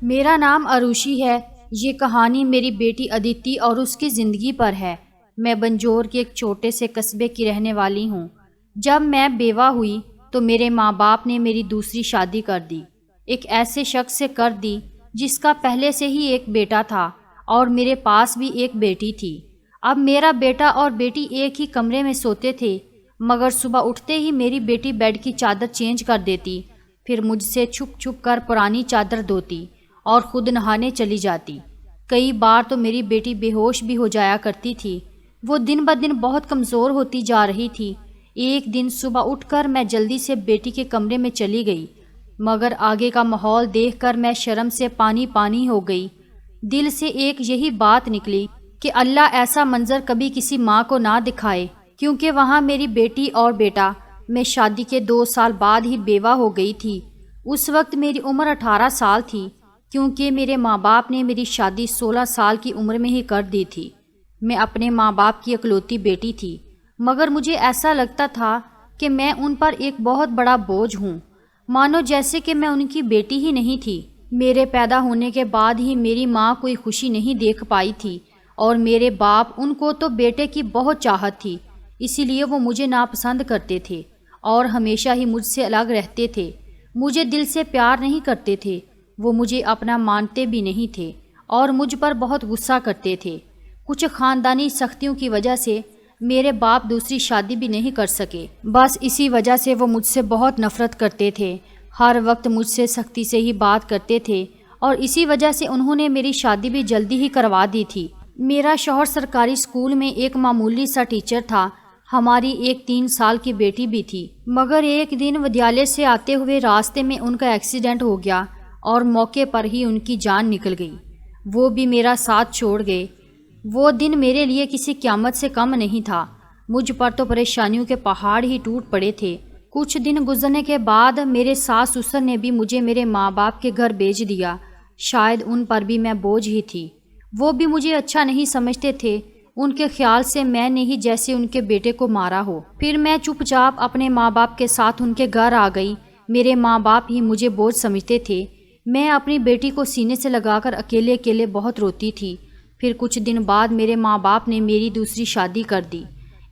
میرا نام اروشی ہے۔ یہ کہانی میری بیٹی ادیتی اور اس کی زندگی پر ہے۔ میں بنجور کے ایک چھوٹے سے قصبے کی رہنے والی ہوں۔ جب میں بیوہ ہوئی تو میرے ماں باپ نے میری دوسری شادی کر دی۔ ایک ایسے شخص سے کر دی جس کا پہلے سے ہی ایک بیٹا تھا اور میرے پاس بھی ایک بیٹی تھی۔ اب میرا بیٹا اور بیٹی ایک ہی کمرے میں سوتے تھے، مگر صبح اٹھتے ہی میری بیٹی بیڈ کی چادر چینج کر دیتی، پھر مجھ سے چھپ چھپ کر پرانی چادر دھوتی اور خود نہانے چلی جاتی۔ کئی بار تو میری بیٹی بے ہوش بھی ہو جایا کرتی تھی۔ وہ دن بدن بہت کمزور ہوتی جا رہی تھی۔ ایک دن صبح اٹھ کر میں جلدی سے بیٹی کے کمرے میں چلی گئی، مگر آگے کا ماحول دیکھ کر میں شرم سے پانی پانی ہو گئی۔ دل سے ایک یہی بات نکلی کہ اللہ ایسا منظر کبھی کسی ماں کو نہ دکھائے، کیونکہ وہاں میری بیٹی اور بیٹا میں شادی کے 2 سال بعد ہی بیوہ ہو گئی تھی۔ اس وقت میری عمر 18 سال تھی، کیونکہ میرے ماں باپ نے میری شادی 16 سال کی عمر میں ہی کر دی تھی۔ میں اپنے ماں باپ کی اکلوتی بیٹی تھی، مگر مجھے ایسا لگتا تھا کہ میں ان پر ایک بہت بڑا بوجھ ہوں، مانو جیسے کہ میں ان کی بیٹی ہی نہیں تھی۔ میرے پیدا ہونے کے بعد ہی میری ماں کوئی خوشی نہیں دیکھ پائی تھی، اور میرے باپ ان کو تو بیٹے کی بہت چاہت تھی، اسی لیے وہ مجھے ناپسند کرتے تھے اور ہمیشہ ہی مجھ سے الگ رہتے تھے۔ مجھے دل سے پیار نہیں کرتے تھے، وہ مجھے اپنا مانتے بھی نہیں تھے اور مجھ پر بہت غصہ کرتے تھے۔ کچھ خاندانی سختیوں کی وجہ سے میرے باپ دوسری شادی بھی نہیں کر سکے، بس اسی وجہ سے وہ مجھ سے بہت نفرت کرتے تھے، ہر وقت مجھ سے سختی سے ہی بات کرتے تھے، اور اسی وجہ سے انہوں نے میری شادی بھی جلدی ہی کروا دی تھی۔ میرا شوہر سرکاری اسکول میں ایک معمولی سا ٹیچر تھا، ہماری ایک 3 سال کی بیٹی بھی تھی، مگر ایک دن ودیالیہ سے آتے ہوئے راستے میں ان کا ایکسیڈنٹ ہو گیا اور موقع پر ہی ان کی جان نکل گئی۔ وہ بھی میرا ساتھ چھوڑ گئے۔ وہ دن میرے لیے کسی قیامت سے کم نہیں تھا۔ مجھ پر تو پریشانیوں کے پہاڑ ہی ٹوٹ پڑے تھے۔ کچھ دن گزرنے کے بعد میرے ساس سسر نے بھی مجھے میرے ماں باپ کے گھر بھیج دیا۔ شاید ان پر بھی میں بوجھ ہی تھی۔ وہ بھی مجھے اچھا نہیں سمجھتے تھے، ان کے خیال سے میں نے ہی جیسے ان کے بیٹے کو مارا ہو۔ پھر میں چپ چاپ اپنے ماں باپ کے ساتھ ان کے گھر آ گئی۔ میرے ماں باپ ہی مجھے بوجھ سمجھتے تھے۔ میں اپنی بیٹی کو سینے سے لگا کر اکیلے اکیلے بہت روتی تھی۔ پھر کچھ دن بعد میرے ماں باپ نے میری دوسری شادی کر دی،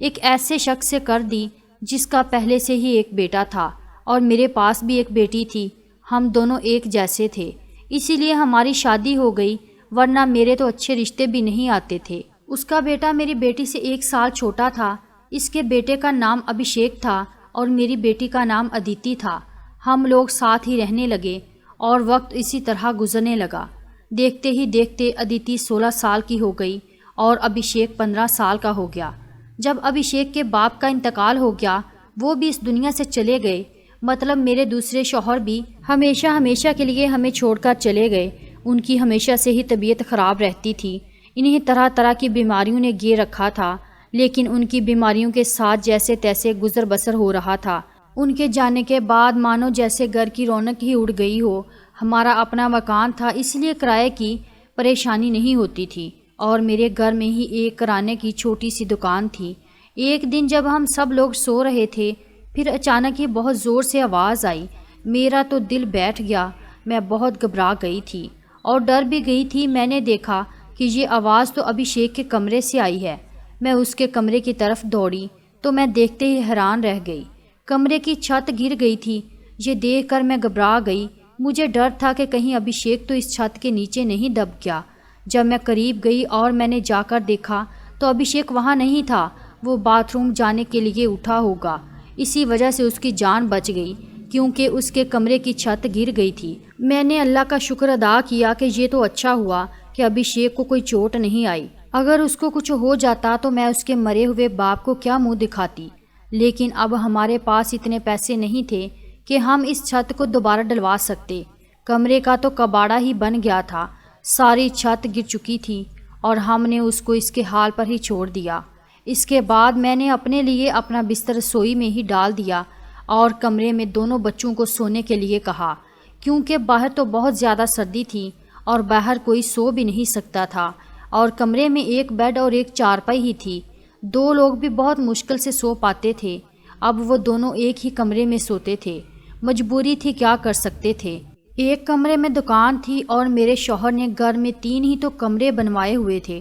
ایک ایسے شخص سے کر دی جس کا پہلے سے ہی ایک بیٹا تھا اور میرے پاس بھی ایک بیٹی تھی۔ ہم دونوں ایک جیسے تھے، اسی لیے ہماری شادی ہو گئی، ورنہ میرے تو اچھے رشتے بھی نہیں آتے تھے۔ اس کا بیٹا میری بیٹی سے 1 سال چھوٹا تھا۔ اس کے بیٹے کا نام ابھیشیک تھا اور میری بیٹی کا نام ادیتی تھا۔ ہم لوگ ساتھ ہی رہنے لگے اور وقت اسی طرح گزرنے لگا۔ دیکھتے ہی دیکھتے ادیتی 16 سال کی ہو گئی اور ابھیشیک 15 سال کا ہو گیا۔ جب ابھیشیک کے باپ کا انتقال ہو گیا، وہ بھی اس دنیا سے چلے گئے، مطلب میرے دوسرے شوہر بھی ہمیشہ کے لیے ہمیں چھوڑ کر چلے گئے۔ ان کی ہمیشہ سے ہی طبیعت خراب رہتی تھی، انہیں طرح طرح کی بیماریوں نے گھیر رکھا تھا، لیکن ان کی بیماریوں کے ساتھ جیسے تیسے گزر بسر ہو رہا تھا۔ ان کے جانے کے بعد مانو جیسے گھر کی رونق ہی اڑ گئی ہو۔ ہمارا اپنا مکان تھا، اس لیے کرائے کی پریشانی نہیں ہوتی تھی، اور میرے گھر میں ہی ایک کرانے کی چھوٹی سی دکان تھی۔ ایک دن جب ہم سب لوگ سو رہے تھے، پھر اچانک ہی بہت زور سے آواز آئی۔ میرا تو دل بیٹھ گیا، میں بہت گھبرا گئی تھی اور ڈر بھی گئی تھی۔ میں نے دیکھا کہ یہ آواز تو ابھیشیک کے کمرے سے آئی ہے۔ میں اس کے کمرے کی طرف دوڑی تو میں دیکھتے ہی حیران رہ گئی، کمرے کی چھت گر گئی تھی۔ یہ دیکھ کر میں گھبرا گئی، مجھے ڈر تھا کہ کہیں ابھیشیک تو اس چھت کے نیچے نہیں دب گیا۔ جب میں قریب گئی اور میں نے جا کر دیکھا تو ابھیشیک وہاں نہیں تھا، وہ باتھ روم جانے کے لیے اٹھا ہوگا، اسی وجہ سے اس کی جان بچ گئی، کیونکہ اس کے کمرے کی چھت گر گئی تھی۔ میں نے اللہ کا شکر ادا کیا کہ یہ تو اچھا ہوا کہ ابھیشیک کو کوئی چوٹ نہیں آئی، اگر اس کو کچھ ہو جاتا تو میں اس کے مرے ہوئے باپ کو کیا منہ دکھاتی۔ لیکن اب ہمارے پاس اتنے پیسے نہیں تھے کہ ہم اس چھت کو دوبارہ ڈلوا سکتے۔ کمرے کا تو کباڑا ہی بن گیا تھا، ساری چھت گر چکی تھی اور ہم نے اس کو اس کے حال پر ہی چھوڑ دیا۔ اس کے بعد میں نے اپنے لیے اپنا بستر رسوئی میں ہی ڈال دیا اور کمرے میں دونوں بچوں کو سونے کے لیے کہا، کیونکہ باہر تو بہت زیادہ سردی تھی اور باہر کوئی سو بھی نہیں سکتا تھا، اور کمرے میں ایک بیڈ اور ایک چارپائی ہی تھی، 2 لوگ بھی بہت مشکل سے سو پاتے تھے۔ اب وہ دونوں ایک ہی کمرے میں سوتے تھے، مجبوری تھی، کیا کر سکتے تھے۔ ایک کمرے میں دکان تھی اور میرے شوہر نے گھر میں 3 ہی تو کمرے بنوائے ہوئے تھے۔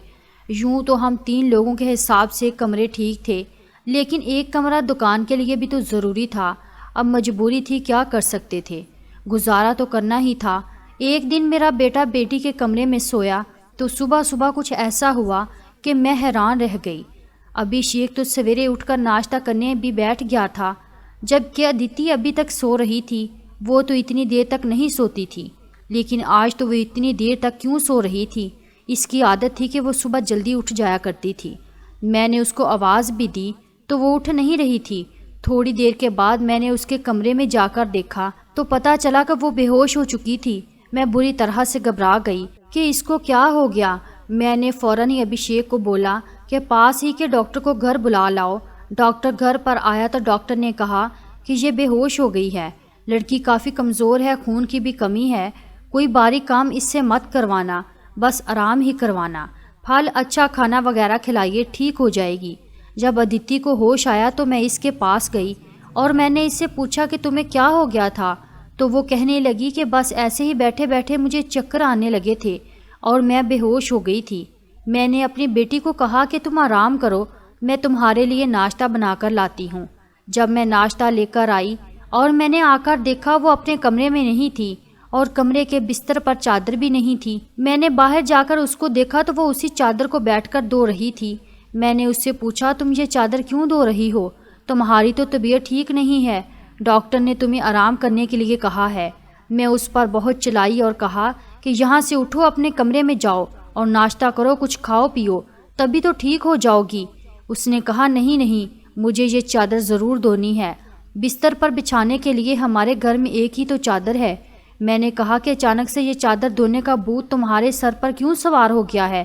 یوں تو ہم 3 لوگوں کے حساب سے کمرے ٹھیک تھے، لیکن ایک کمرہ دکان کے لیے بھی تو ضروری تھا۔ اب مجبوری تھی، کیا کر سکتے تھے، گزارا تو کرنا ہی تھا۔ ایک دن میرا بیٹا بیٹی کے کمرے میں سویا تو صبح صبح کچھ ایسا ہوا کہ میں حیران رہ گئی۔ ابھیشیک تو سویرے اٹھ کر ناشتہ کرنے بھی بیٹھ گیا تھا، جبکہ ادیتی ابھی تک سو رہی تھی۔ وہ تو اتنی دیر تک نہیں سوتی تھی، لیکن آج تو وہ اتنی دیر تک کیوں سو رہی تھی؟ اس کی عادت تھی کہ وہ صبح جلدی اٹھ جایا کرتی تھی۔ میں نے اس کو آواز بھی دی تو وہ اٹھ نہیں رہی تھی۔ تھوڑی دیر کے بعد میں نے اس کے کمرے میں جا کر دیکھا تو پتہ چلا کہ وہ بے ہوش ہو چکی تھی۔ میں بری طرح سے گھبرا گئی کہ اس کو کیا ہو گیا۔ میں نے فوراً ہی ابھیشیک کو بولا کہ پاس ہی کے ڈاکٹر کو گھر بلا لاؤ۔ ڈاکٹر گھر پر آیا تو ڈاکٹر نے کہا کہ یہ بے ہوش ہو گئی ہے، لڑکی کافی کمزور ہے، خون کی بھی کمی ہے، کوئی باریک کام اس سے مت کروانا، بس آرام ہی کروانا، پھل اچھا کھانا وغیرہ کھلائیے، ٹھیک ہو جائے گی۔ جب ادیتی کو ہوش آیا تو میں اس کے پاس گئی اور میں نے اس سے پوچھا کہ تمہیں کیا ہو گیا تھا؟ تو وہ کہنے لگی کہ بس ایسے ہی بیٹھے بیٹھے مجھے چکر آنے لگے تھے اور میں بے ہوش ہو گئی تھی۔ میں نے اپنی بیٹی کو کہا کہ تم آرام کرو، میں تمہارے لیے ناشتہ بنا کر لاتی ہوں۔ جب میں ناشتہ لے کر آئی اور میں نے آ کر دیکھا وہ اپنے کمرے میں نہیں تھی اور کمرے کے بستر پر چادر بھی نہیں تھی۔ میں نے باہر جا کر اس کو دیکھا تو وہ اسی چادر کو بیٹھ کر دھو رہی تھی۔ میں نے اس سے پوچھا تم یہ چادر کیوں دھو رہی ہو؟ تمہاری تو طبیعت ٹھیک نہیں ہے، ڈاکٹر نے تمہیں آرام کرنے کے لیے کہا ہے۔ میں اس پر بہت چلائی اور کہا کہ یہاں سے اٹھو، اپنے کمرے میں جاؤ اور ناشتہ کرو، کچھ کھاؤ پیو، تبھی تو ٹھیک ہو جاؤ گی۔ اس نے کہا نہیں، مجھے یہ چادر ضرور دھونی ہے، بستر پر بچھانے کے لیے ہمارے گھر میں ایک ہی تو چادر ہے۔ میں نے کہا کہ اچانک سے یہ چادر دھونے کا بھوت تمہارے سر پر کیوں سوار ہو گیا ہے؟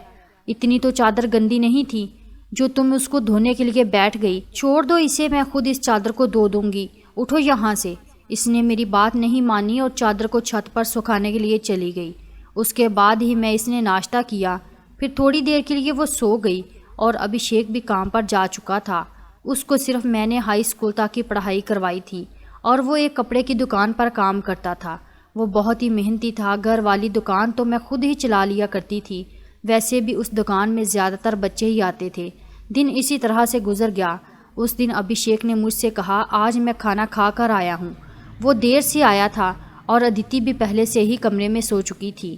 اتنی تو چادر گندی نہیں تھی جو تم اس کو دھونے کے لیے بیٹھ گئی۔ چھوڑ دو اسے، میں خود اس چادر کو دھو دوں گی، اٹھو یہاں سے۔ اس نے میری بات نہیں مانی اور چادر کو چھت پر سکھانے کے لیے چلی گئی۔ اس کے بعد ہی اس نے ناشتہ کیا، پھر تھوڑی دیر کے لیے وہ سو گئی اور ابھیشیک بھی کام پر جا چکا تھا۔ اس کو صرف میں نے ہائی اسکول تک کی پڑھائی کروائی تھی اور وہ ایک کپڑے کی دکان پر کام کرتا تھا۔ وہ بہت ہی محنتی تھا، گھر والی دکان تو میں خود ہی چلا لیا کرتی تھی۔ ویسے بھی اس دکان میں زیادہ تر بچے ہی آتے تھے۔ دن اسی طرح سے گزر گیا۔ اس دن ابھیشیک نے مجھ سے کہا آج میں کھانا کھا کر آیا ہوں۔ وہ دیر سے آیا تھا اور ادیتی بھی پہلے سے ہی کمرے میں سو چکی تھی۔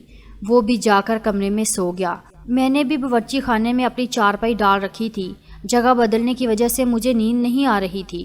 وہ بھی جا کر کمرے میں سو گیا۔ میں نے بھی باورچی خانے میں اپنی چارپائی ڈال رکھی تھی۔ جگہ بدلنے کی وجہ سے مجھے نیند نہیں آ رہی تھی۔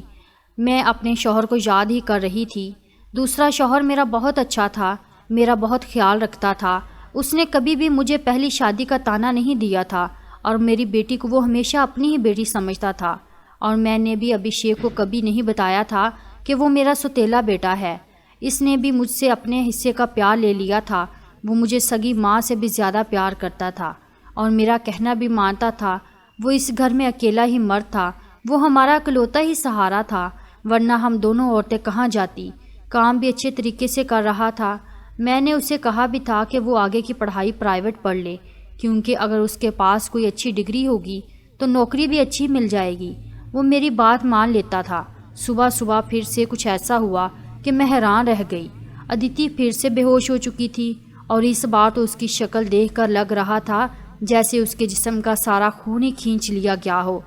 میں اپنے شوہر کو یاد ہی کر رہی تھی۔ دوسرا شوہر میرا بہت اچھا تھا، میرا بہت خیال رکھتا تھا۔ اس نے کبھی بھی مجھے پہلی شادی کا طعنہ نہیں دیا تھا اور میری بیٹی کو وہ ہمیشہ اپنی ہی بیٹی سمجھتا تھا۔ اور میں نے بھی ابھیشیک کو کبھی نہیں بتایا تھا کہ وہ میرا سوتیلا بیٹا ہے۔ اس نے بھی مجھ سے اپنے حصے کا پیار لے لیا تھا۔ وہ مجھے سگی ماں سے بھی زیادہ پیار کرتا تھا اور میرا کہنا بھی مانتا تھا۔ وہ اس گھر میں اکیلا ہی مرد تھا، وہ ہمارا اکلوتا ہی سہارا تھا، ورنہ ہم دونوں عورتیں کہاں جاتی۔ کام بھی اچھے طریقے سے کر رہا تھا۔ میں نے اسے کہا بھی تھا کہ وہ آگے کی پڑھائی پرائیویٹ پڑھ لے، کیونکہ اگر اس کے پاس کوئی اچھی ڈگری ہوگی تو نوکری بھی اچھی مل جائے گی۔ وہ میری بات مان لیتا تھا۔ صبح صبح پھر سے کچھ ایسا ہوا کہ میں حیران رہ گئی۔ ادیتی پھر سے بے ہوش ہو چکی تھی اور اس بار تو اس کی شکل دیکھ کر لگ رہا تھا جیسے اس کے جسم کا سارا خون ہی کھینچ لیا گیا ہو۔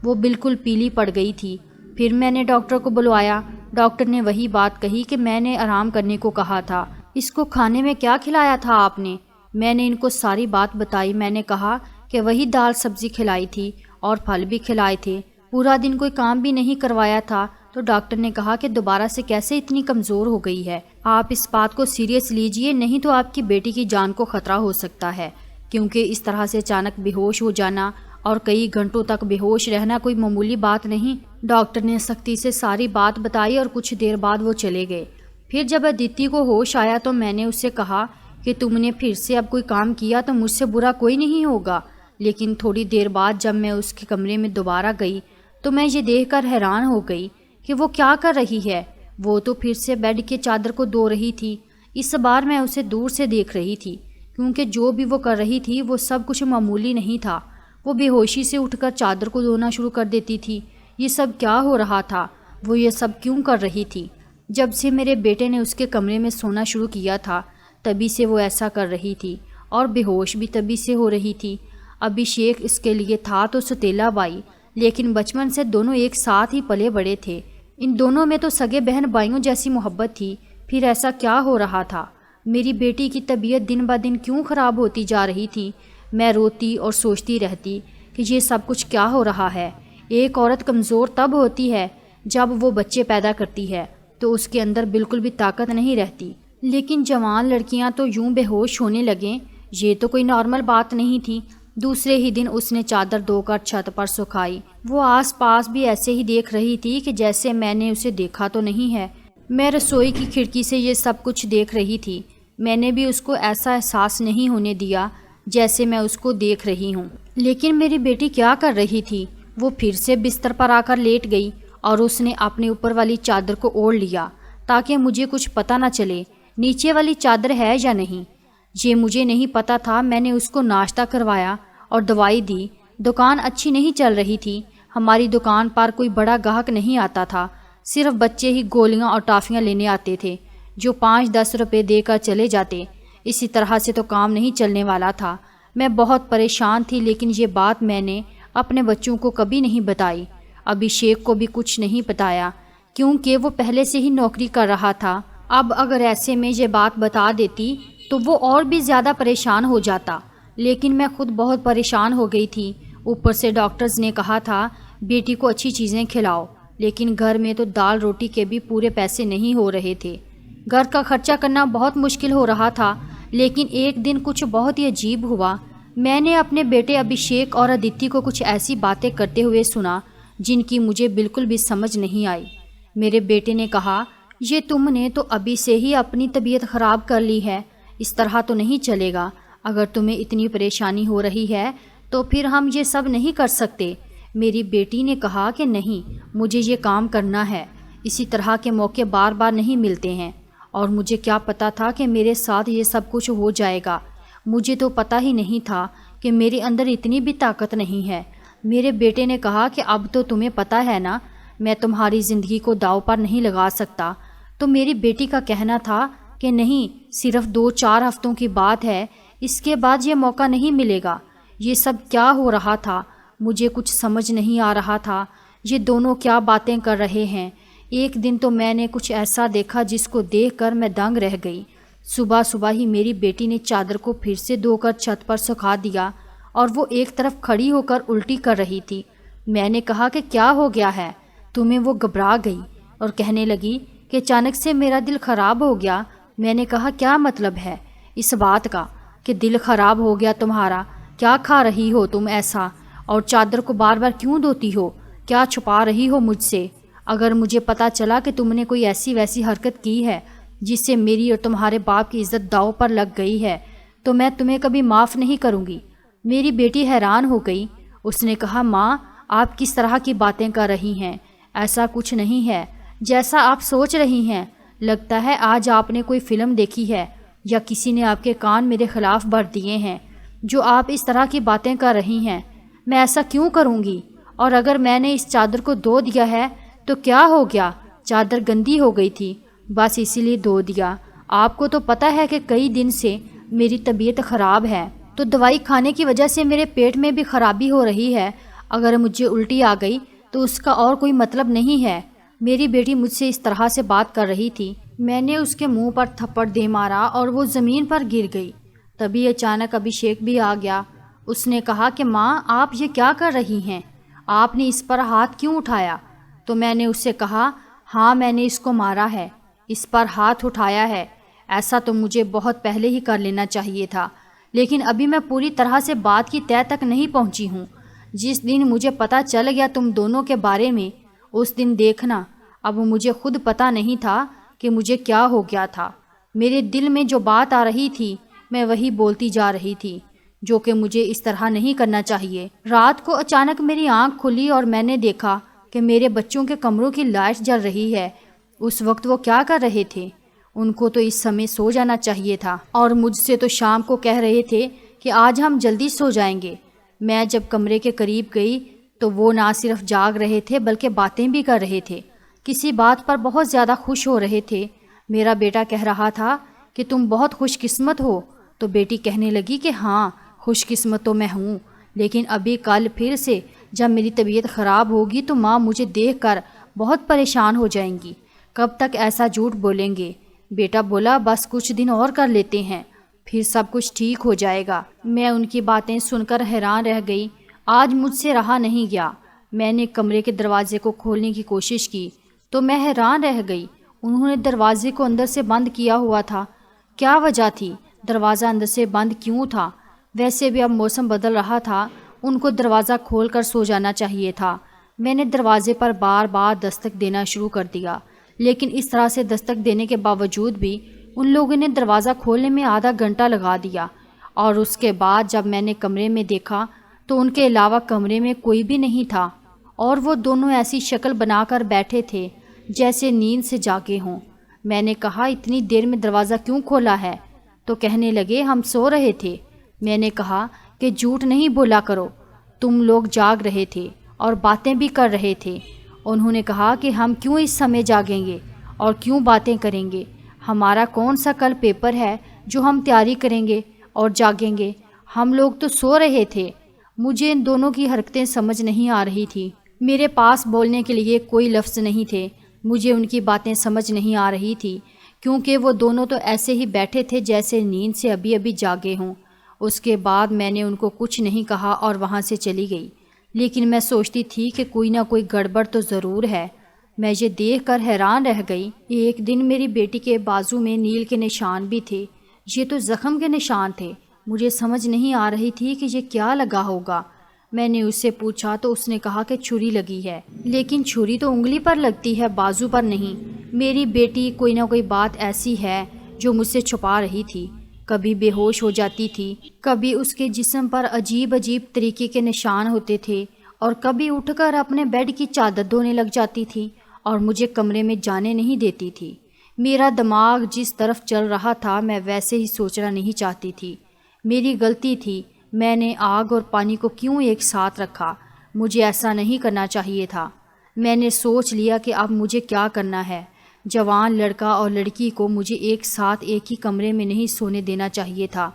وہ بالکل پیلی پڑ گئی تھی۔ پھر میں نے ڈاکٹر کو بلوایا۔ ڈاکٹر نے وہی بات کہی کہ میں نے آرام کرنے کو کہا تھا۔ اس کو کھانے میں کیا کھلایا تھا آپ نے؟ میں نے ان کو ساری بات بتائی۔ میں نے کہا کہ وہی دال سبزی کھلائی تھی اور پھل بھی کھلائے تھے، پورا دن کوئی کام بھی نہیں کروایا تھا۔ تو ڈاکٹر نے کہا کہ دوبارہ سے کیسے اتنی کمزور ہو گئی ہے، آپ اس بات کو سیریس لیجئے، نہیں تو آپ کی بیٹی کی جان کو خطرہ ہو سکتا ہے، کیونکہ اس طرح سے اچانک بے ہوش ہو جانا اور کئی گھنٹوں تک بے ہوش رہنا کوئی معمولی بات نہیں۔ ڈاکٹر نے سختی سے ساری بات بتائی اور کچھ دیر بعد وہ چلے گئے۔ پھر جب ادیتی کو ہوش آیا تو میں نے اس سے کہا کہ تم نے پھر سے اب کوئی کام کیا تو مجھ سے برا کوئی نہیں ہوگا۔ لیکن تھوڑی دیر بعد جب میں اس کے کمرے میں دوبارہ گئی تو میں یہ دیکھ کر حیران ہو گئی کہ وہ کیا کر رہی ہے۔ وہ تو پھر سے بیڈ کے چادر کو دھو رہی تھی۔ اس بار میں اسے دور سے دیکھ رہی تھی، کیونکہ جو بھی وہ کر رہی تھی وہ سب کچھ معمولی نہیں تھا۔ وہ بے ہوشی سے اٹھ کر چادر کو دھونا شروع کر دیتی تھی۔ یہ سب کیا ہو رہا تھا؟ وہ یہ سب کیوں کر رہی تھی؟ جب سے میرے بیٹے نے اس کے کمرے میں سونا شروع کیا تھا تبھی سے وہ ایسا کر رہی تھی اور بے ہوش بھی تبھی سے ہو رہی تھی۔ ابھیشیک اس کے لیے تھا تو ستیلا بائی، لیکن بچپن سے دونوں ایک ساتھ ہی پلے بڑے تھے۔ ان دونوں میں تو سگے بہن بھائیوں جیسی محبت تھی، پھر ایسا کیا ہو رہا تھا؟ میری بیٹی کی طبیعت دن بہ دن کیوں خراب ہوتی جا رہی تھی؟ میں روتی اور سوچتی رہتی کہ یہ سب کچھ کیا ہو رہا ہے۔ ایک عورت کمزور تب ہوتی ہے جب وہ بچے پیدا کرتی ہے تو اس کے اندر بالکل بھی طاقت نہیں رہتی، لیکن جوان لڑکیاں تو یوں بے ہوش ہونے لگیں، یہ تو کوئی نارمل بات نہیں تھی۔ دوسرے ہی دن اس نے چادر دھو کر چھت پر سکھائی۔ وہ آس پاس بھی ایسے ہی دیکھ رہی تھی کہ جیسے میں نے اسے دیکھا تو نہیں ہے۔ میں رسوئی کی کھڑکی سے یہ سب کچھ دیکھ رہی تھی۔ میں نے بھی اس کو ایسا احساس نہیں ہونے دیا جیسے میں اس کو دیکھ رہی ہوں۔ لیکن میری بیٹی کیا کر رہی تھی؟ وہ پھر سے بستر پر آ کر لیٹ گئی اور اس نے اپنے اوپر والی چادر کو اوڑھ لیا تاکہ مجھے کچھ پتہ نہ چلے نیچے والی چادر ہے یا نہیں۔ یہ مجھے نہیں پتا تھا۔ میں نے اس کو ناشتہ کروایا اور دوائی دی۔ دکان اچھی نہیں چل رہی تھی۔ ہماری دکان پر کوئی بڑا گاہک نہیں آتا تھا، صرف بچے ہی گولیاں اور ٹافیاں لینے آتے تھے جو 5-10 روپے دے کر چلے جاتے۔ اسی طرح سے تو کام نہیں چلنے والا تھا۔ میں بہت پریشان تھی، لیکن یہ بات میں نے اپنے بچوں کو کبھی نہیں بتائی۔ ابھیشیک کو بھی کچھ نہیں بتایا کیونکہ وہ پہلے سے ہی نوکری کر رہا تھا۔ اب اگر ایسے میں یہ بات بتا دیتی تو وہ اور بھی زیادہ پریشان ہو جاتا، لیکن میں خود بہت پریشان ہو گئی تھی۔ اوپر سے ڈاکٹرز نے کہا تھا بیٹی کو اچھی چیزیں کھلاؤ، لیکن گھر میں تو دال روٹی کے بھی پورے پیسے نہیں ہو رہے تھے۔ گھر کا خرچہ کرنا بہت مشکل ہو رہا تھا۔ لیکن ایک دن کچھ بہت ہی عجیب ہوا۔ میں نے اپنے بیٹے ابھیشیک اور ادیتی کو کچھ ایسی باتیں کرتے ہوئے سنا جن کی مجھے بالکل بھی سمجھ نہیں آئی۔ میرے بیٹے نے کہا، یہ تم نے تو ابھی سے ہی اپنی طبیعت خراب کر لی ہے، اس طرح تو نہیں چلے گا۔ اگر تمہیں اتنی پریشانی ہو رہی ہے تو پھر ہم یہ سب نہیں کر سکتے۔ میری بیٹی نے کہا کہ نہیں، مجھے یہ کام کرنا ہے۔ اسی طرح کے موقع بار بار نہیں ملتے ہیں، اور مجھے کیا پتا تھا کہ میرے ساتھ یہ سب کچھ ہو جائے گا۔ مجھے تو پتہ ہی نہیں تھا کہ میرے اندر اتنی بھی طاقت نہیں ہے۔ میرے بیٹے نے کہا کہ اب تو تمہیں پتہ ہے نا، میں تمہاری زندگی کو داؤ پر نہیں لگا سکتا۔ تو میری بیٹی کا کہنا تھا کہ نہیں، صرف 2-4 ہفتوں کی بات ہے، اس کے بعد یہ موقع نہیں ملے گا۔ یہ سب کیا ہو رہا تھا؟ مجھے کچھ سمجھ نہیں آ رہا تھا۔ یہ دونوں کیا باتیں کر رہے ہیں؟ ایک دن تو میں نے کچھ ایسا دیکھا جس کو دیکھ کر میں دنگ رہ گئی۔ صبح صبح ہی میری بیٹی نے چادر کو پھر سے دھو کر چھت پر سکھا دیا اور وہ ایک طرف کھڑی ہو کر الٹی کر رہی تھی۔ میں نے کہا کہ کیا ہو گیا ہے تمہیں؟ وہ گھبرا گئی اور کہنے لگی کہ اچانک سے میرا دل خراب ہو گیا۔ میں نے کہا کیا مطلب ہے اس بات کا کہ دل خراب ہو گیا تمہارا؟ کیا کھا رہی ہو تم ایسا؟ اور چادر کو بار بار کیوں دھوتی ہو؟ کیا چھپا رہی ہو مجھ سے؟ اگر مجھے پتا چلا کہ تم نے کوئی ایسی ویسی حرکت کی ہے جس سے میری اور تمہارے باپ کی عزت داؤ پر لگ گئی ہے تو میں تمہیں کبھی معاف نہیں کروں گی۔ میری بیٹی حیران ہو گئی۔ اس نے کہا، ماں آپ کس طرح کی باتیں کر رہی ہیں؟ ایسا کچھ نہیں ہے جیسا آپ سوچ رہی ہیں۔ لگتا ہے آج آپ نے کوئی فلم دیکھی ہے یا کسی نے آپ کے کان میرے خلاف بھر دیے ہیں جو آپ اس طرح کی باتیں کر رہی ہیں۔ میں ایسا کیوں کروں گی؟ اور اگر میں نے اس چادر کو دھو دیا ہے تو کیا ہو گیا؟ چادر گندی ہو گئی تھی، بس اسی لیے دھو دیا۔ آپ کو تو پتہ ہے کہ کئی دن سے میری طبیعت خراب ہے، تو دوائی کھانے کی وجہ سے میرے پیٹ میں بھی خرابی ہو رہی ہے۔ اگر مجھے الٹی آ گئی تو اس کا اور کوئی مطلب نہیں ہے۔ میری بیٹی مجھ سے اس طرح سے بات کر رہی تھی۔ میں نے اس کے منہ پر تھپڑ دے مارا اور وہ زمین پر گر گئی۔ تبھی اچانک ابھیشیک بھی آ گیا۔ اس نے کہا کہ ماں آپ یہ کیا کر رہی ہیں؟ آپ نے اس پر ہاتھ کیوں اٹھایا؟ تو میں نے اس سے کہا، ہاں میں نے اس کو مارا ہے، اس پر ہاتھ اٹھایا ہے۔ ایسا تو مجھے بہت پہلے ہی کر لینا چاہیے تھا، لیکن ابھی میں پوری طرح سے بات کی تہہ تک نہیں پہنچی ہوں۔ جس دن مجھے پتہ چل گیا تم دونوں کے بارے میں، اس دن دیکھنا۔ اب مجھے خود پتہ نہیں تھا کہ مجھے کیا ہو گیا تھا۔ میرے دل میں جو بات آ رہی تھی میں وہی بولتی جا رہی تھی، جو کہ مجھے اس طرح نہیں کرنا چاہیے۔ رات کو اچانک میری آنکھ کھلی اور میں نے دیکھا کہ میرے بچوں کے کمروں کی لائٹ جل رہی ہے۔ اس وقت وہ کیا کر رہے تھے؟ ان کو تو اس سمے سو جانا چاہیے تھا، اور مجھ سے تو شام کو کہہ رہے تھے کہ آج ہم جلدی سو جائیں گے۔ میں جب کمرے کے قریب گئی تو وہ نہ صرف جاگ رہے تھے بلکہ باتیں بھی کر رہے تھے، کسی بات پر بہت زیادہ خوش ہو رہے تھے۔ میرا بیٹا کہہ رہا تھا کہ تم بہت خوش قسمت ہو۔ تو بیٹی کہنے لگی کہ ہاں، خوش قسمت تو میں ہوں، لیکن ابھی کل پھر سے جب میری طبیعت خراب ہوگی تو ماں مجھے دیکھ کر بہت پریشان ہو جائیں گی۔ کب تک ایسا جھوٹ بولیں گے؟ بیٹا بولا بس کچھ دن اور کر لیتے ہیں، پھر سب کچھ ٹھیک ہو جائے گا۔ میں ان کی باتیں سن کر حیران رہ گئی۔ آج مجھ سے رہا نہیں گیا۔ میں نے کمرے کے دروازے کو کھولنے کی کوشش کی تو میں حیران رہ گئی۔ انہوں نے دروازے کو اندر سے بند کیا ہوا تھا۔ کیا وجہ تھی؟ دروازہ اندر سے بند کیوں تھا؟ ویسے بھی اب موسم بدل رہا تھا، ان کو دروازہ کھول کر سو جانا چاہیے تھا۔ میں نے دروازے پر بار بار دستک دینا شروع کر دیا، لیکن اس طرح سے دستک دینے کے باوجود بھی ان لوگوں نے دروازہ کھولنے میں آدھا گھنٹہ لگا دیا، اور اس کے بعد جب میں نے کمرے میں دیکھا تو ان کے علاوہ کمرے میں کوئی بھی نہیں تھا، اور وہ دونوں ایسی شکل بنا کر بیٹھے تھے جیسے نیند سے جاگے ہوں۔ میں نے کہا اتنی دیر میں دروازہ کیوں کھولا ہے؟ تو کہنے لگے ہم سو رہے تھے۔ میں نے کہا کہ جھوٹ نہیں بولا کرو، تم لوگ جاگ رہے تھے اور باتیں بھی کر رہے تھے۔ انہوں نے کہا کہ ہم کیوں اس سمے جاگیں گے اور کیوں باتیں کریں گے؟ ہمارا کون سا کل پیپر ہے جو ہم تیاری کریں گے اور جاگیں گے؟ ہم لوگ تو سو رہے تھے۔ مجھے ان دونوں کی حرکتیں سمجھ نہیں آ رہی تھی۔ میرے پاس بولنے کے لیے کوئی لفظ نہیں تھے۔ مجھے ان کی باتیں سمجھ نہیں آ رہی تھی، کیونکہ وہ دونوں تو ایسے ہی بیٹھے تھے جیسے نیند سے ابھی ابھی جاگے ہوں۔ اس کے بعد میں نے ان کو کچھ نہیں کہا اور وہاں سے چلی گئی، لیکن میں سوچتی تھی کہ کوئی نہ کوئی گڑبڑ تو ضرور ہے۔ میں یہ دیکھ کر حیران رہ گئی۔ ایک دن میری بیٹی کے بازو میں نیل کے نشان بھی تھے، یہ تو زخم کے نشان تھے۔ مجھے سمجھ نہیں آ رہی تھی کہ یہ کیا لگا ہوگا۔ میں نے اس سے پوچھا تو اس نے کہا کہ چھری لگی ہے، لیکن چھری تو انگلی پر لگتی ہے، بازو پر نہیں۔ میری بیٹی کوئی نہ کوئی بات ایسی ہے جو مجھ سے چھپا رہی تھی۔ کبھی بے ہوش ہو جاتی تھی، کبھی اس کے جسم پر عجیب عجیب طریقے کے نشان ہوتے تھے، اور کبھی اٹھ کر اپنے بیڈ کی چادر دھونے لگ جاتی تھی اور مجھے کمرے میں جانے نہیں دیتی تھی۔ میرا دماغ جس طرف چل رہا تھا میں ویسے ہی سوچنا نہیں چاہتی تھی۔ میری غلطی تھی، میں نے آگ اور پانی کو کیوں ایک ساتھ رکھا؟ مجھے ایسا نہیں کرنا چاہیے تھا۔ میں نے سوچ لیا کہ اب مجھے کیا کرنا ہے۔ جوان لڑکا اور لڑکی کو مجھے ایک ساتھ ایک ہی کمرے میں نہیں سونے دینا چاہیے تھا۔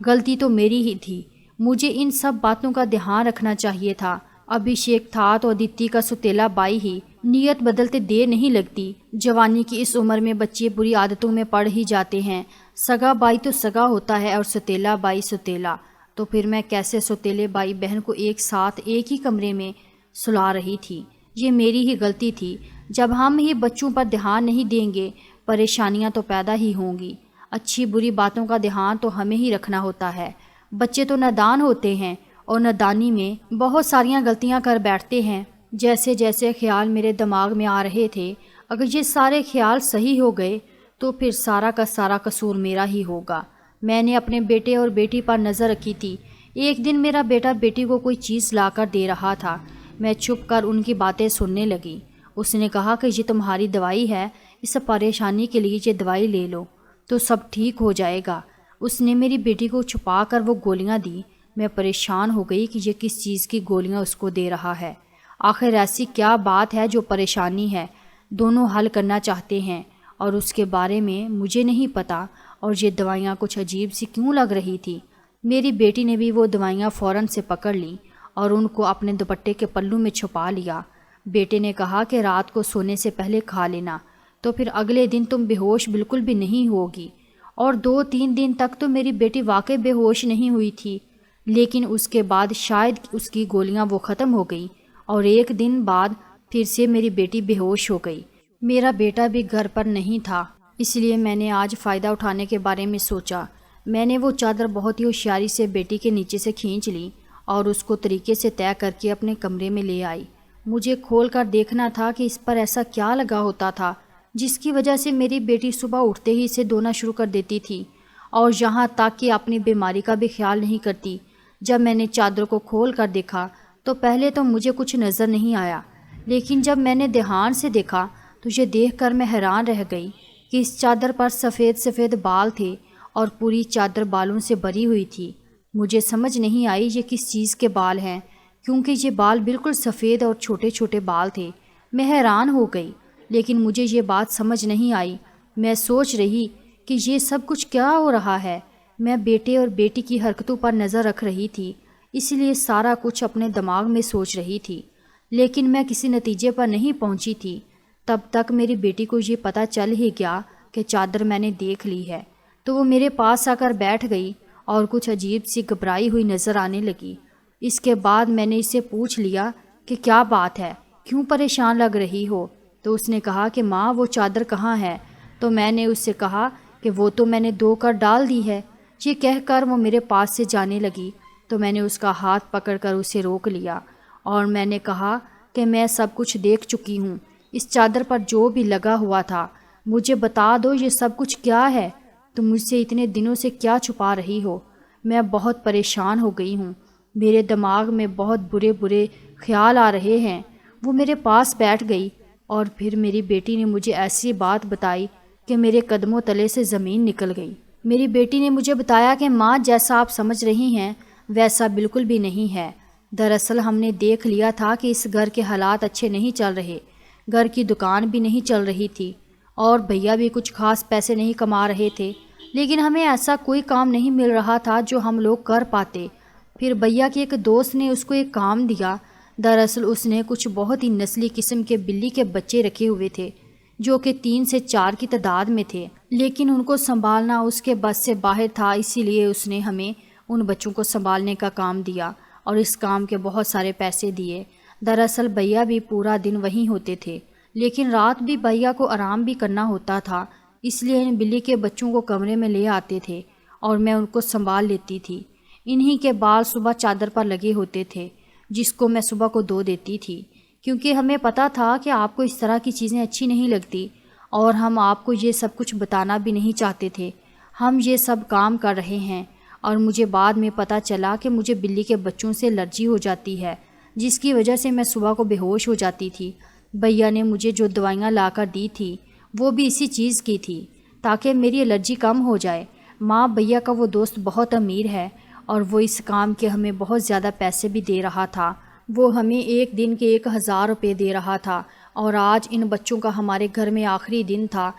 غلطی تو میری ہی تھی، مجھے ان سب باتوں کا دھیان رکھنا چاہیے تھا۔ ابھیشیک تھا تو ادیتی کا سوتیلا بھائی ہی۔ نیت بدلتے دیر نہیں لگتی۔ جوانی کی اس عمر میں بچے بری عادتوں میں پڑ ہی جاتے ہیں۔ سگا بھائی تو سگا ہوتا ہے اور سوتیلا بھائی سوتیلا۔ تو پھر میں کیسے سوتیلے بھائی بہن کو ایک ساتھ ایک ہی کمرے میں سلا رہی تھی؟ یہ میری ہی غلطی تھی۔ جب ہم ہی بچوں پر دھیان نہیں دیں گے، پریشانیاں تو پیدا ہی ہوں گی۔ اچھی بری باتوں کا دھیان تو ہمیں ہی رکھنا ہوتا ہے۔ بچے تو نادان ہوتے ہیں اور نادانی میں بہت ساریاں غلطیاں کر بیٹھتے ہیں۔ جیسے جیسے خیال میرے دماغ میں آ رہے تھے، اگر یہ سارے خیال صحیح ہو گئے تو پھر سارا کا سارا قصور میرا ہی ہوگا۔ میں نے اپنے بیٹے اور بیٹی پر نظر رکھی تھی۔ ایک دن میرا بیٹا بیٹی کو کوئی چیز لا کر دے رہا تھا۔ میں چھپ کر ان کی باتیں سننے لگی۔ اس نے کہا کہ یہ تمہاری دوائی ہے، اس پریشانی کے لیے یہ دوائی لے لو تو سب ٹھیک ہو جائے گا۔ اس نے میری بیٹی کو چھپا کر وہ گولیاں دی۔ میں پریشان ہو گئی کہ یہ کس چیز کی گولیاں اس کو دے رہا ہے۔ آخر ایسی کیا بات ہے جو پریشانی ہے؟ دونوں حل کرنا چاہتے ہیں اور اس کے بارے میں مجھے نہیں پتا، اور یہ دوائیاں کچھ عجیب سی کیوں لگ رہی تھی۔ میری بیٹی نے بھی وہ دوائیاں فوراً سے پکڑ لیں اور ان کو اپنے دوپٹے کے پلو میں چھپا لیا۔ بیٹے نے کہا کہ رات کو سونے سے پہلے کھا لینا، تو پھر اگلے دن تم بے ہوش بالکل بھی نہیں ہوگی۔ اور 2-3 دن تک تو میری بیٹی واقعی بے ہوش نہیں ہوئی تھی، لیکن اس کے بعد شاید اس کی گولیاں وہ ختم ہو گئی، اور ایک دن بعد پھر سے میری بیٹی بے ہوش ہو گئی۔ میرا بیٹا بھی گھر پر نہیں تھا، اس لیے میں نے آج فائدہ اٹھانے کے بارے میں سوچا۔ میں نے وہ چادر بہت ہی ہوشیاری سے بیٹی کے نیچے سے کھینچ لی اور اس کو طریقے سے طے کر کے اپنے کمرے میں لے آئی۔ مجھے کھول کر دیکھنا تھا کہ اس پر ایسا کیا لگا ہوتا تھا جس کی وجہ سے میری بیٹی صبح اٹھتے ہی اسے دھونا شروع کر دیتی تھی، اور یہاں تک کہ اپنی بیماری کا بھی خیال نہیں کرتی۔ جب میں نے چادر کو کھول کر دیکھا تو پہلے تو مجھے کچھ نظر نہیں آیا، لیکن جب میں نے دھیان سے دیکھا تو یہ دیکھ کر میں حیران رہ گئی کہ اس چادر پر سفید سفید بال تھے اور پوری چادر بالوں سے بھری ہوئی تھی۔ مجھے سمجھ نہیں آئی یہ کس چیز کے بال ہیں، کیونکہ یہ بال بالکل سفید اور چھوٹے چھوٹے بال تھے۔ میں حیران ہو گئی، لیکن مجھے یہ بات سمجھ نہیں آئی۔ میں سوچ رہی کہ یہ سب کچھ کیا ہو رہا ہے۔ میں بیٹے اور بیٹی کی حرکتوں پر نظر رکھ رہی تھی، اس لیے سارا کچھ اپنے دماغ میں سوچ رہی تھی، لیکن میں کسی نتیجے پر نہیں پہنچی تھی۔ تب تک میری بیٹی کو یہ پتہ چل ہی گیا کہ چادر میں نے دیکھ لی ہے، تو وہ میرے پاس آ کر بیٹھ گئی اور کچھ عجیب سی گھبرائی ہوئی نظر آنے لگی۔ اس کے بعد میں نے اسے پوچھ لیا کہ کیا بات ہے، کیوں پریشان لگ رہی ہو؟ تو اس نے کہا کہ ماں وہ چادر کہاں ہے؟ تو میں نے اس سے کہا کہ وہ تو میں نے دھو کر ڈال دی ہے۔ یہ کہہ کر وہ میرے پاس سے جانے لگی تو میں نے اس کا ہاتھ پکڑ کر اسے روک لیا اور میں نے کہا کہ میں سب کچھ دیکھ چکی ہوں، اس چادر پر جو بھی لگا ہوا تھا، مجھے بتا دو یہ سب کچھ کیا ہے؟ تم مجھ سے اتنے دنوں سے کیا چھپا رہی ہو؟ میں بہت پریشان ہو گئی ہوں، میرے دماغ میں بہت برے برے خیال آ رہے ہیں۔ وہ میرے پاس بیٹھ گئی اور پھر میری بیٹی نے مجھے ایسی بات بتائی کہ میرے قدموں تلے سے زمین نکل گئی۔ میری بیٹی نے مجھے بتایا کہ ماں جیسا آپ سمجھ رہی ہیں ویسا بالکل بھی نہیں ہے۔ دراصل ہم نے دیکھ لیا تھا کہ اس گھر کے حالات اچھے نہیں چل رہے، گھر کی دکان بھی نہیں چل رہی تھی اور بھیا بھی کچھ خاص پیسے نہیں کما رہے تھے، لیکن ہمیں ایسا کوئی کام نہیں مل رہا تھا جو ہم لوگ کر پاتے۔ پھر بھیا کے ایک دوست نے اس کو ایک کام دیا۔ دراصل اس نے کچھ بہت ہی نسلی قسم کے بلی کے بچے رکھے ہوئے تھے جو کہ 3 سے 4 کی تعداد میں تھے، لیکن ان کو سنبھالنا اس کے بس سے باہر تھا، اسی لیے اس نے ہمیں ان بچوں کو سنبھالنے کا کام دیا اور اس کام کے بہت سارے پیسے دیے۔ دراصل بھیا بھی پورا دن وہیں ہوتے تھے، لیکن رات بھی بھیا کو آرام بھی کرنا ہوتا تھا، اس لیے ان بلی کے بچوں کو کمرے میں لے آتے تھے اور میں ان کو سنبھال لیتی تھی۔ انہی کے بال صبح چادر پر لگے ہوتے تھے جس کو میں صبح کو دھو دیتی تھی، کیونکہ ہمیں پتہ تھا کہ آپ کو اس طرح کی چیزیں اچھی نہیں لگتی اور ہم آپ کو یہ سب کچھ بتانا بھی نہیں چاہتے تھے۔ ہم یہ سب کام کر رہے ہیں اور مجھے بعد میں پتہ چلا کہ مجھے بلی کے بچوں سے الرجی ہو جاتی ہے، جس کی وجہ سے میں صبح کو بے ہوش ہو جاتی تھی۔ بھیا نے مجھے جو دوائیاں لا کر دی تھی وہ بھی اسی چیز کی تھی تاکہ میری الرجی کم ہو جائے۔ ماں، بھیا کا وہ دوست بہت امیر ہے اور وہ اس کام کے ہمیں بہت زیادہ پیسے بھی دے رہا تھا۔ وہ ہمیں ایک دن کے 1000 روپے دے رہا تھا اور آج ان بچوں کا ہمارے گھر میں آخری دن تھا،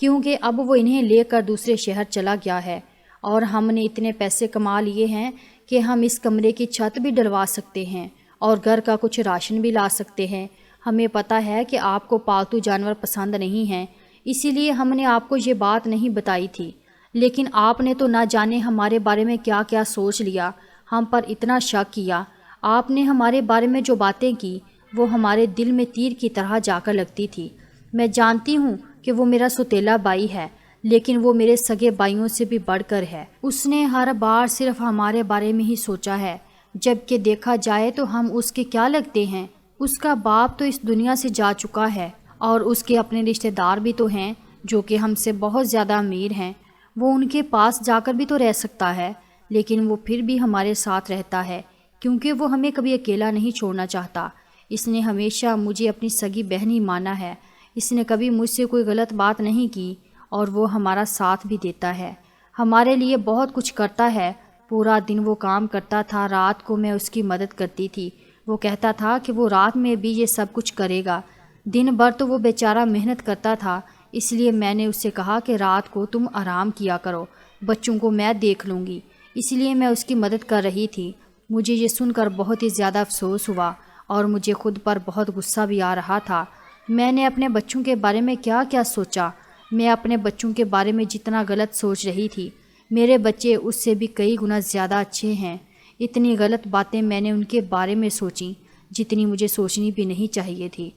کیونکہ اب وہ انہیں لے کر دوسرے شہر چلا گیا ہے اور ہم نے اتنے پیسے کما لیے ہیں کہ ہم اس کمرے کی چھت بھی ڈلوا سکتے ہیں اور گھر کا کچھ راشن بھی لا سکتے ہیں۔ ہمیں پتہ ہے کہ آپ کو پالتو جانور پسند نہیں ہیں، اسی لیے ہم نے آپ کو یہ بات نہیں بتائی تھی، لیکن آپ نے تو نہ جانے ہمارے بارے میں کیا کیا سوچ لیا، ہم پر اتنا شک کیا۔ آپ نے ہمارے بارے میں جو باتیں کی وہ ہمارے دل میں تیر کی طرح جا کر لگتی تھی۔ میں جانتی ہوں کہ وہ میرا سوتیلا بھائی ہے، لیکن وہ میرے سگے بھائیوں سے بھی بڑھ کر ہے۔ اس نے ہر بار صرف ہمارے بارے میں ہی سوچا ہے، جبکہ دیکھا جائے تو ہم اس کے کیا لگتے ہیں؟ اس کا باپ تو اس دنیا سے جا چکا ہے اور اس کے اپنے رشتہ دار بھی تو ہیں جو کہ ہم سے بہت زیادہ امیر ہیں۔ وہ ان کے پاس جا کر بھی تو رہ سکتا ہے، لیکن وہ پھر بھی ہمارے ساتھ رہتا ہے کیونکہ وہ ہمیں کبھی اکیلا نہیں چھوڑنا چاہتا۔ اس نے ہمیشہ مجھے اپنی سگی بہن ہی مانا ہے، اس نے کبھی مجھ سے کوئی غلط بات نہیں کی اور وہ ہمارا ساتھ بھی دیتا ہے، ہمارے لیے بہت کچھ کرتا ہے۔ پورا دن وہ کام کرتا تھا، رات کو میں اس کی مدد کرتی تھی۔ وہ کہتا تھا کہ وہ رات میں بھی یہ سب کچھ کرے گا، دن بھر تو وہ بیچارہ محنت کرتا تھا، اس لیے میں نے اس سے کہا کہ رات کو تم آرام کیا کرو، بچوں کو میں دیکھ لوں گی، اس لیے میں اس کی مدد کر رہی تھی۔ مجھے یہ سن کر بہت ہی زیادہ افسوس ہوا اور مجھے خود پر بہت غصہ بھی آ رہا تھا۔ میں نے اپنے بچوں کے بارے میں کیا کیا سوچا؟ میں اپنے بچوں کے بارے میں جتنا غلط سوچ رہی تھی، میرے بچے اس سے بھی کئی گنا زیادہ اچھے ہیں۔ اتنی غلط باتیں میں نے ان کے بارے میں سوچیں جتنی مجھے سوچنی بھی نہیں چاہیے تھی۔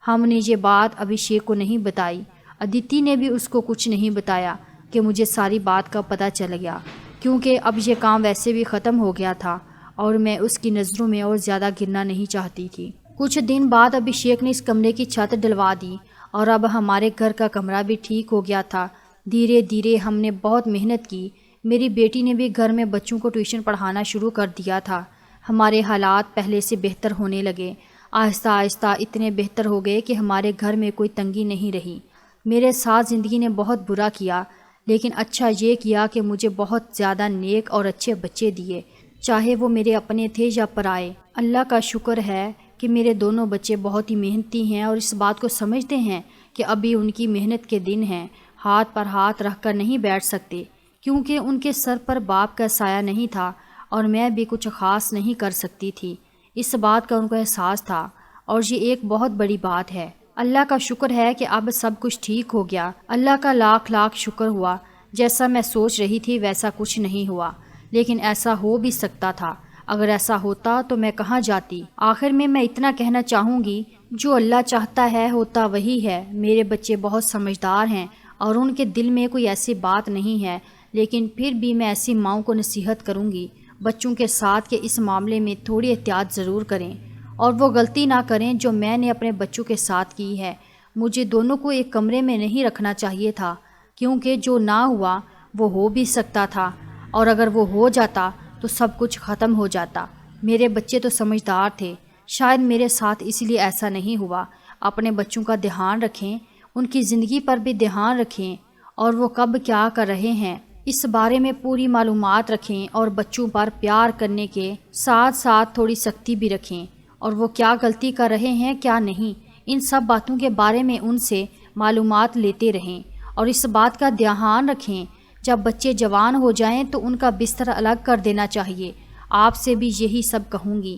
ہم نے یہ بات ابھیشیک کو نہیں بتائی، ادیتی نے بھی اس کو کچھ نہیں بتایا کہ مجھے ساری بات کا پتہ چل گیا، کیونکہ اب یہ کام ویسے بھی ختم ہو گیا تھا اور میں اس کی نظروں میں اور زیادہ گرنا نہیں چاہتی تھی۔ کچھ دن بعد ابھیشیک نے اس کمرے کی چھت ڈلوا دی اور اب ہمارے گھر کا کمرہ بھی ٹھیک ہو گیا تھا۔ دھیرے دھیرے ہم نے بہت محنت کی، میری بیٹی نے بھی گھر میں بچوں کو ٹیوشن پڑھانا شروع کر دیا تھا۔ ہمارے حالات پہلے سے بہتر ہونے لگے، آہستہ آہستہ اتنے بہتر ہو گئے کہ ہمارے گھر میں کوئی تنگی نہیں رہی۔ میرے ساتھ زندگی نے بہت برا کیا، لیکن اچھا یہ کیا کہ مجھے بہت زیادہ نیک اور اچھے بچے دیے، چاہے وہ میرے اپنے تھے یا پرائے۔ اللہ کا شکر ہے کہ میرے دونوں بچے بہت ہی محنتی ہیں اور اس بات کو سمجھتے ہیں کہ ابھی ان کی محنت کے دن ہیں۔ ہاتھ پر ہاتھ رکھ کر نہیں بیٹھ سکتے، کیونکہ ان کے سر پر باپ کا سایہ نہیں تھا اور میں بھی کچھ خاص نہیں کر سکتی تھی۔ اس بات کا ان کو احساس تھا، اور یہ ایک بہت بڑی بات ہے۔ اللہ کا شکر ہے کہ اب سب کچھ ٹھیک ہو گیا۔ اللہ کا لاکھ لاکھ شکر ہوا۔ جیسا میں سوچ رہی تھی ویسا کچھ نہیں ہوا، لیکن ایسا ہو بھی سکتا تھا۔ اگر ایسا ہوتا تو میں کہاں جاتی؟ آخر میں اتنا کہنا چاہوں گی، جو اللہ چاہتا ہے ہوتا وہی ہے۔ میرے بچے بہت سمجھدار ہیں اور ان کے دل میں کوئی ایسی بات نہیں ہے، لیکن پھر بھی میں ایسی ماؤں کو نصیحت کروں گی بچوں کے ساتھ کہ اس معاملے میں تھوڑی احتیاط ضرور کریں اور وہ غلطی نہ کریں جو میں نے اپنے بچوں کے ساتھ کی ہے۔ مجھے دونوں کو ایک کمرے میں نہیں رکھنا چاہیے تھا، کیونکہ جو نہ ہوا وہ ہو بھی سکتا تھا، اور اگر وہ ہو جاتا تو سب کچھ ختم ہو جاتا۔ میرے بچے تو سمجھدار تھے، شاید میرے ساتھ اس لیے ایسا نہیں ہوا۔ اپنے بچوں کا دھیان رکھیں، ان کی زندگی پر بھی دھیان رکھیں، اور وہ کب کیا کر رہے ہیں اس بارے میں پوری معلومات رکھیں، اور بچوں پر پیار کرنے کے ساتھ ساتھ تھوڑی سختی بھی رکھیں، اور وہ کیا غلطی کر رہے ہیں کیا نہیں، ان سب باتوں کے بارے میں ان سے معلومات لیتے رہیں، اور اس بات کا دھیان رکھیں جب بچے جوان ہو جائیں تو ان کا بستر الگ کر دینا چاہیے۔ آپ سے بھی یہی سب کہوں گی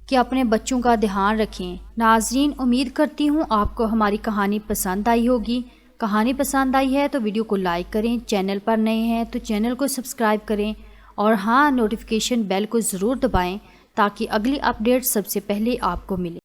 کہ اپنے بچوں کا دھیان رکھیں۔ ناظرین، امید کرتی ہوں آپ کو ہماری کہانی پسند آئی ہوگی۔ کہانی پسند آئی ہے تو ویڈیو کو لائک کریں، چینل پر نئے ہیں تو چینل کو سبسکرائب کریں، اور ہاں، نوٹیفیکیشن بیل کو ضرور دبائیں تاکہ اگلی اپڈیٹ سب سے پہلے آپ کو ملے۔